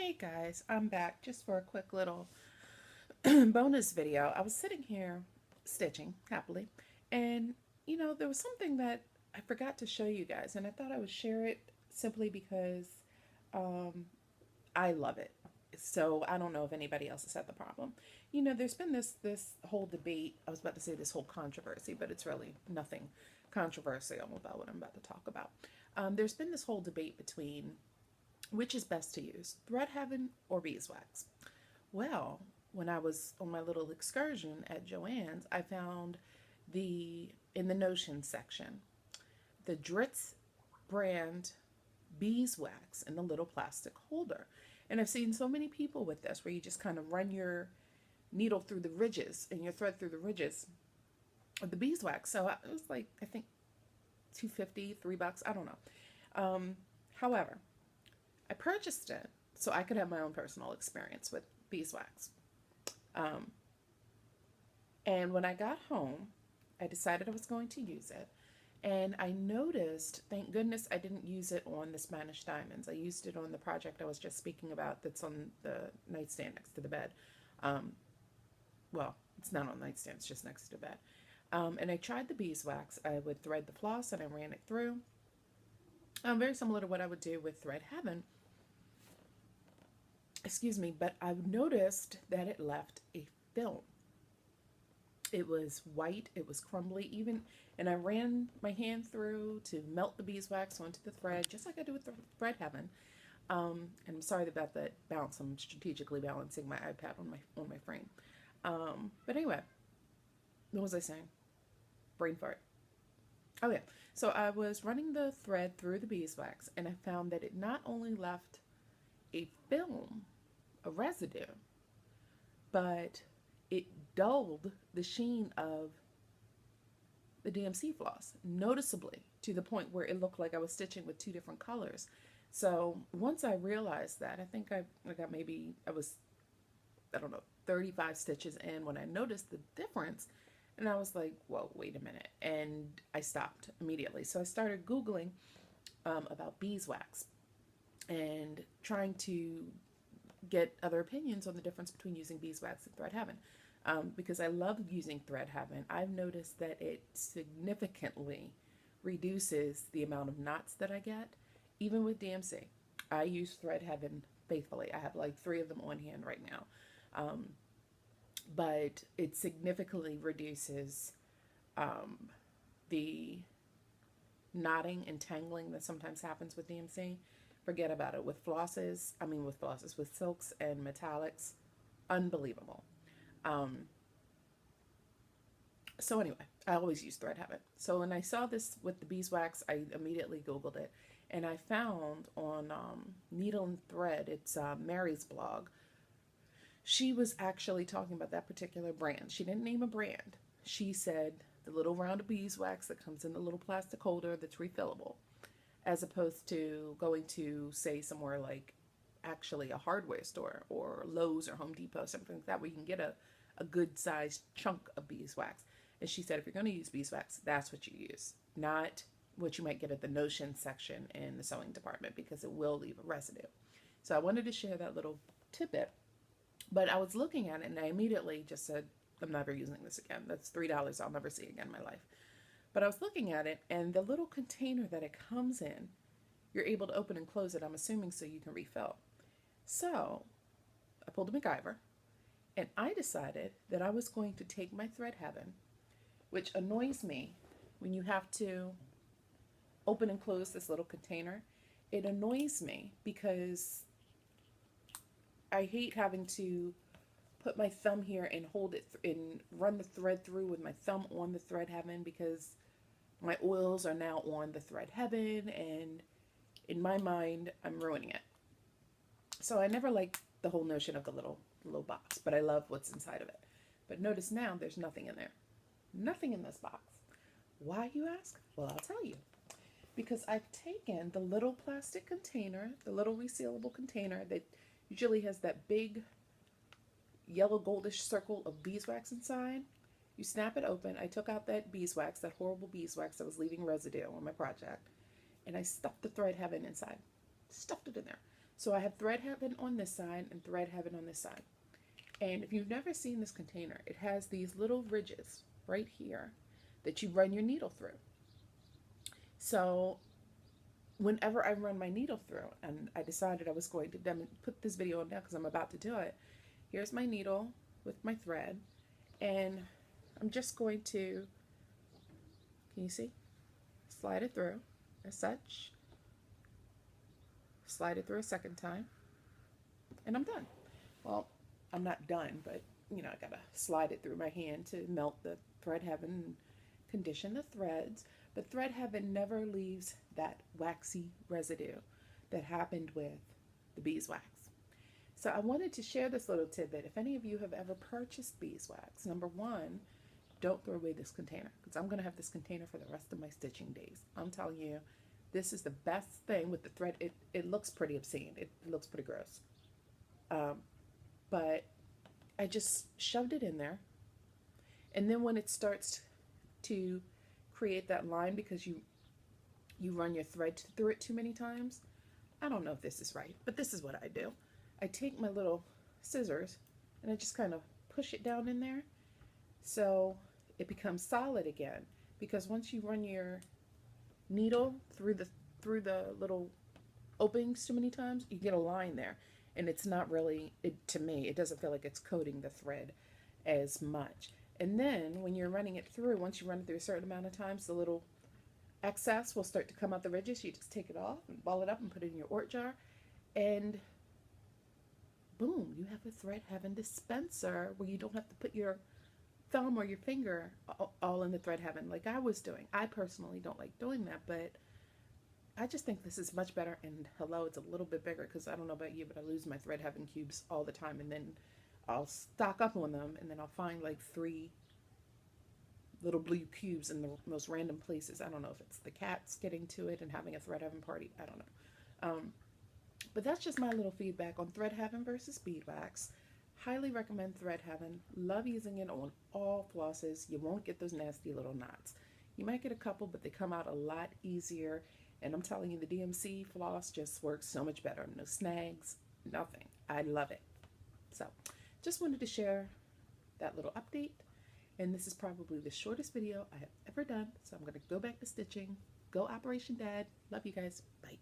Hey guys, I'm back just for a quick little bonus video. I was sitting here stitching happily, and there was something that I forgot to show you guys, and I thought I would share it simply because um, I love it. So I don't know if anybody else has had the problem. There's been this whole debate. I was about to say this whole controversy, but it's really nothing controversial about what I'm about to talk about. There's been this whole debate between which is best to use, Thread Heaven or Beeswax. Well, when I was on my little excursion at Joann's, I found in the Notion section, the Dritz brand beeswax in the little plastic holder. And I've seen so many people with this where you just kind of run your needle through the ridges and your thread through the ridges of the beeswax. So it was like, I think 250, $3, I don't know. However, I purchased it so I could have my own personal experience with beeswax. Um, and when I got home, I decided I was going to use it. And I noticed, thank goodness I didn't use it on the Spanish diamonds. I used it on the project I was just speaking about that's on the nightstand next to the bed. Um, well, it's not on the nightstand, it's just next to the bed. And I tried the beeswax. I would thread the floss and I ran it through. Very similar to what I would do with Thread Heaven. Excuse me, but I've noticed that it left a film. It was white, it was crumbly, even, and I ran my hand through to melt the beeswax onto the thread, just like I do with the Thread Heaven. And I'm sorry about that bounce. I'm strategically balancing my iPad on my frame. But anyway, what was I saying? Brain fart. Oh yeah. So I was running the thread through the beeswax, and I found that it not only left a film, a residue, but it dulled the sheen of the DMC floss noticeably to the point where it looked like I was stitching with two different colors. So once I realized that, I think I got maybe, I don't know, 35 stitches in when I noticed the difference. And I was like, whoa, wait a minute. And I stopped immediately. So I started Googling about beeswax and trying to get other opinions on the difference between using beeswax and Thread Heaven. Because I love using Thread Heaven, I've noticed that it significantly reduces the amount of knots that I get, even with DMC. I use Thread Heaven faithfully. I have like 3 of them on hand right now. But it significantly reduces the knotting and tangling that sometimes happens with DMC. Forget about it. With silks and metallics, unbelievable. Um, so anyway, I always use Thread Heaven. So when I saw this with the beeswax, I immediately Googled it. And I found on Needle and Thread, it's Mary's blog, she was actually talking about that particular brand. She didn't name a brand. She said the little round of beeswax that comes in the little plastic holder that's refillable, as opposed to going to, say, somewhere like actually a hardware store or Lowe's or Home Depot, something like that, where you can get a good sized chunk of beeswax. And she said if you're going to use beeswax, that's what you use, not what you might get at the Notion section in the sewing department, because it will leave a residue. So I wanted to share that little tidbit. But I was looking at it and I immediately just said, I'm never using this again. That's $3 I'll never see again in my life. But I was looking at it, and the little container that it comes in, you're able to open and close it, I'm assuming, so you can refill. So I pulled a MacGyver, and I decided that I was going to take my Thread Heaven, which annoys me when you have to open and close this little container. It annoys me because I hate having to put my thumb here and hold it and run the thread through with my thumb on the Thread Heaven, because my oils are now on the Thread Heaven, and in my mind, I'm ruining it. So I never liked the whole notion of the little box, but I love what's inside of it. But notice now there's nothing in there. Nothing in this box. Why, you ask? Well, I'll tell you. Because I've taken the little plastic container, the little resealable container that usually has that big yellow goldish circle of beeswax inside. You snap it open. I took out that beeswax, that horrible beeswax that was leaving residue on my project, and I stuffed the Thread Heaven inside. Stuffed it in there. So I have Thread Heaven on this side and Thread Heaven on this side. And if you've never seen this container, it has these little ridges right here that you run your needle through. So whenever I run my needle through, and I decided I was going to put this video on now because I'm about to do it. Here's my needle with my thread, and I'm just going to, can you see? Slide it through as such. Slide it through a second time, and I'm done. Well, I'm not done, but you know, I gotta slide it through my hand to melt the Thread Heaven and condition the threads. But Thread Heaven never leaves that waxy residue that happened with the beeswax. So I wanted to share this little tidbit. If any of you have ever purchased beeswax, number one, don't throw away this container, because I'm going to have this container for the rest of my stitching days. I'm telling you, this is the best thing with the thread. It looks pretty obscene. It looks pretty gross. But I just shoved it in there. And then when it starts to create that line because you run your thread through it too many times, I don't know if this is right, but this is what I do. I take my little scissors and I just kind of push it down in there so it becomes solid again, because once you run your needle through the little openings too many times, you get a line there, and it's not really, to me, it doesn't feel like it's coating the thread as much. And then when you're running it through, once you run it through a certain amount of times, the little excess will start to come out the ridges. You just take it off and ball it up and put it in your Ort jar, and boom, you have a Thread Heaven dispenser where you don't have to put your thumb or your finger all in the Thread Heaven like I was doing. I personally don't like doing that, but I just think this is much better. And hello, it's a little bit bigger, because I don't know about you, but I lose my Thread Heaven cubes all the time, and then I'll stock up on them, and then I'll find like 3 little blue cubes in the most random places. I don't know if it's the cats getting to it and having a Thread Heaven party. I don't know. But that's just my little feedback on Thread Heaven versus beeswax. Highly recommend Thread Heaven. Love using it on all flosses. You won't get those nasty little knots. You might get a couple, but they come out a lot easier. And I'm telling you, the DMC floss just works so much better. No snags, nothing. I love it. So just wanted to share that little update. And this is probably the shortest video I have ever done. So I'm going to go back to stitching. Go Operation Dad. Love you guys. Bye.